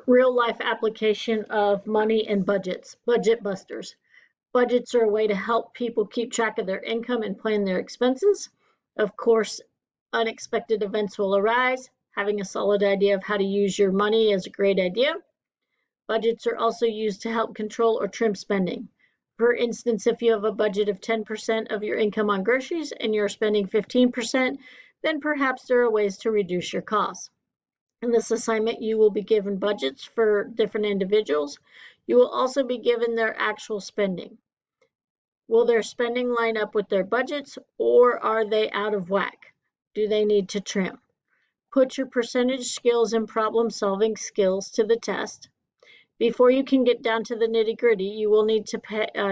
Real life application of money and budgets. Budget busters. Budgets are a way to help people keep track of their income and plan their expenses. Of course, unexpected events will arise. Having a solid idea of how to use your money is a great idea. Budgets are also used to help control or trim spending. For instance, if you have a budget of 10% of your income on groceries and you're spending 15%, then perhaps there are ways to reduce your costs. In this assignment, you will be given budgets for different individuals. You will also be given their actual spending. Will their spending line up with their budgets, or are they out of whack? Do they need to trim? Put your percentage skills and problem-solving skills to the test. Before you can get down to the nitty-gritty, you will need to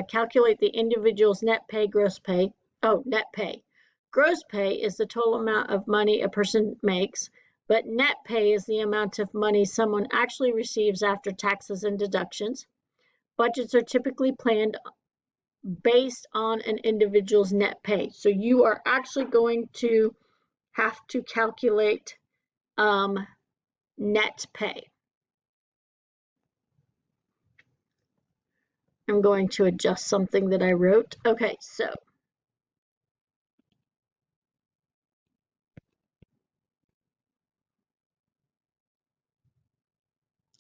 calculate the individual's net pay, gross pay. Oh, net pay. Gross pay is the total amount of money a person makes, but net pay is the amount of money someone actually receives after taxes and deductions. Budgets are typically planned based on an individual's net pay. So you are actually going to have to calculate net pay. I'm going to adjust something that I wrote. Okay, so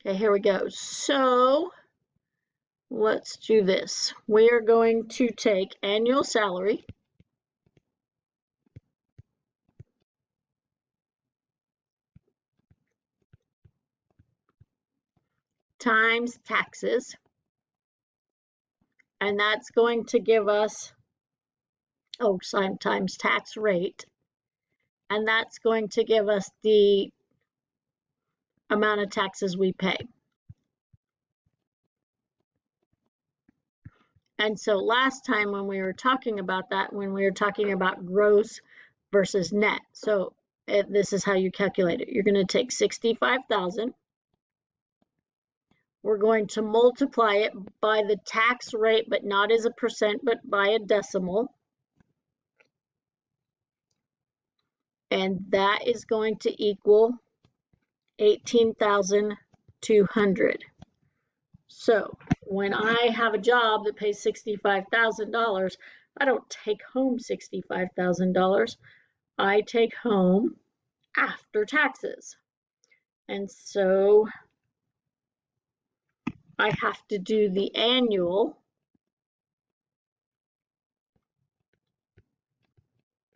okay, here we go. So let's do this. We are going to take annual salary times taxes, and that's going to give us, times tax rate, and that's going to give us the amount of taxes we pay. And so last time when we were talking about that, when we were talking about gross versus net, so this is how you calculate it. You're going to take 65,000. We're going to multiply it by the tax rate, but not as a percent, but by a decimal. And that is going to equal 18,200. So when I have a job that pays $65,000, I don't take home $65,000. I take home after taxes. And so I have to do the annual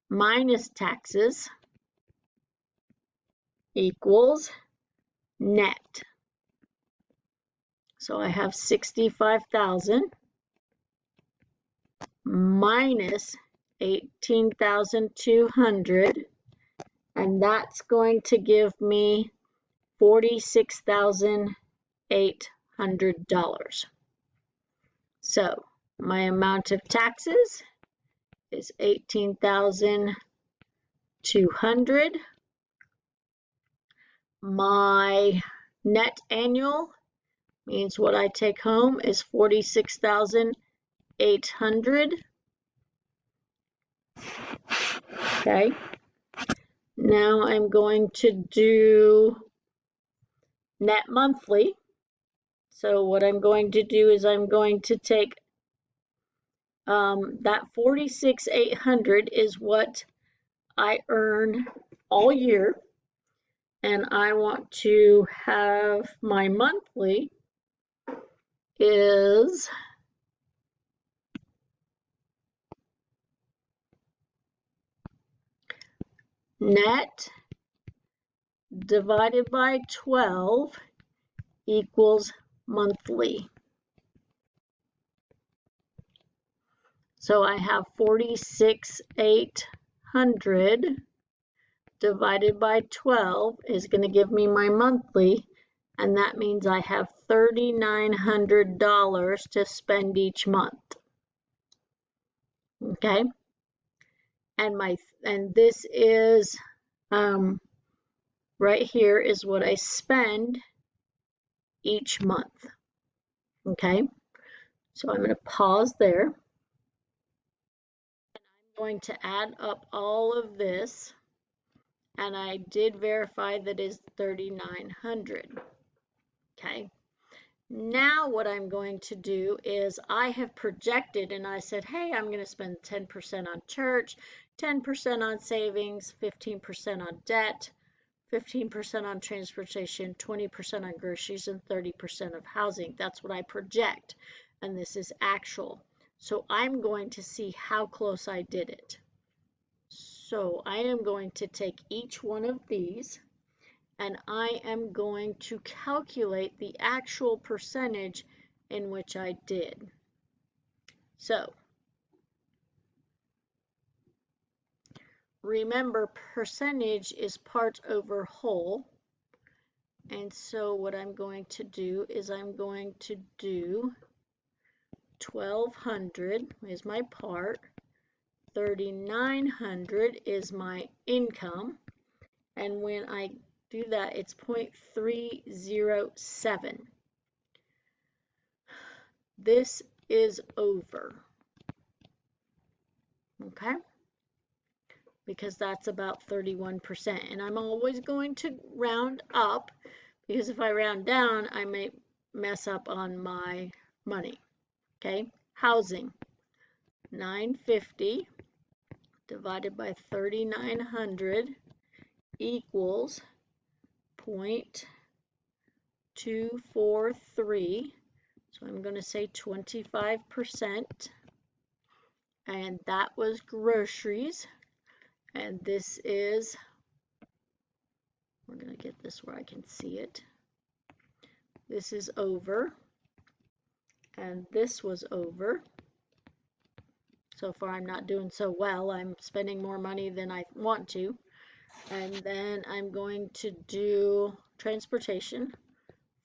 minus taxes equals net. So I have 65,000 minus 18,200, and that's going to give me $46,800. So my amount of taxes is 18,200. My net annual means what I take home is 46,800. Okay. Now I'm going to do net monthly. So what I'm going to do is I'm going to take that 46,800 is what I earn all year, and I want to have my monthly is net divided by 12 equals monthly. So I have 46,800 divided by 12 is going to give me my monthly, and that means I have $3,900 to spend each month. Okay, and this is right here is what I spend each month. Okay, so I'm going to pause there, and I'm going to add up all of this, and I did verify that is 3,900. Okay. Now what I'm going to do is I have projected and I said, hey, I'm going to spend 10% on church, 10% on savings, 15% on debt, 15% on transportation, 20% on groceries, and 30% of housing. That's what I project, and this is actual. So I'm going to see how close I did it. So I am going to take each one of these and I am going to calculate the actual percentage in which I did. So remember, percentage is part over whole. And so what I'm going to do is I'm going to do 1,200 is my part, 3,900 is my income, and when I do that, it's 0.307. This is over, okay? Because that's about 31%. And I'm always going to round up, because if I round down, I may mess up on my money, okay? Housing, 950 divided by 3,900 equals 0.243. So I'm going to say 25%. And that was groceries. And this is, we're going to get this where I can see it. This is over. And this was over. So far I'm not doing so well. I'm spending more money than I want to. And then I'm going to do transportation,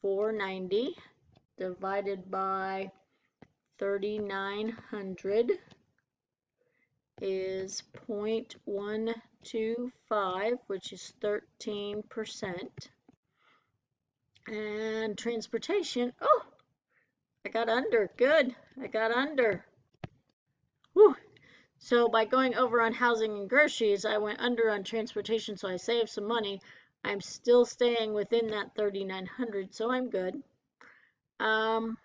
490 divided by 3,900 is 0.125, which is 13%. And transportation, oh, I got under, good, I got under. Whew. So by going over on housing and groceries, I went under on transportation, so I saved some money. I'm still staying within that 3,900, so I'm good. Then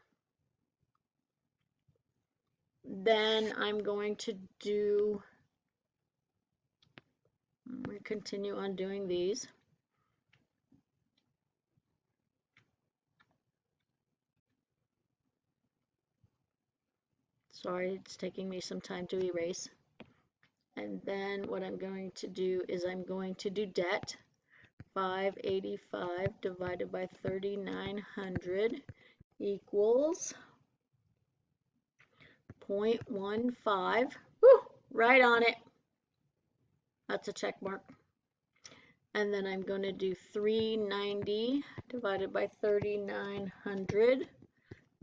I'm going to do, I'm going to continue on doing these. Sorry, it's taking me some time to erase. And then what I'm going to do is I'm going to do debt. 585 divided by 3,900 equals 0.15. Woo, right on it. That's a check mark. And then I'm going to do 390 divided by 3,900.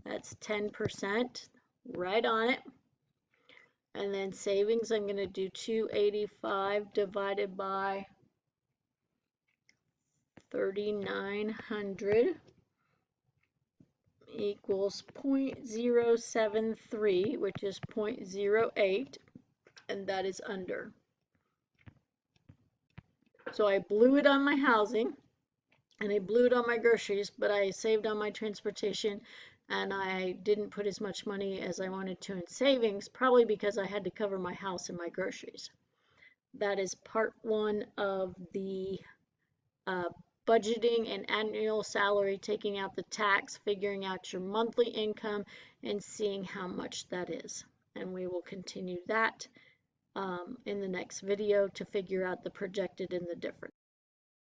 That's 10%. Right on it. And then savings, I'm going to do 285 divided by 3,900 equals 0.073, which is 0.08, and that is under. So I blew it on my housing, and I blew it on my groceries, but I saved on my transportation, and I didn't put as much money as I wanted to in savings, probably because I had to cover my house and my groceries. That is part one of the budgeting and annual salary, taking out the tax, figuring out your monthly income, and seeing how much that is. And we will continue that in the next video to figure out the projected and the difference.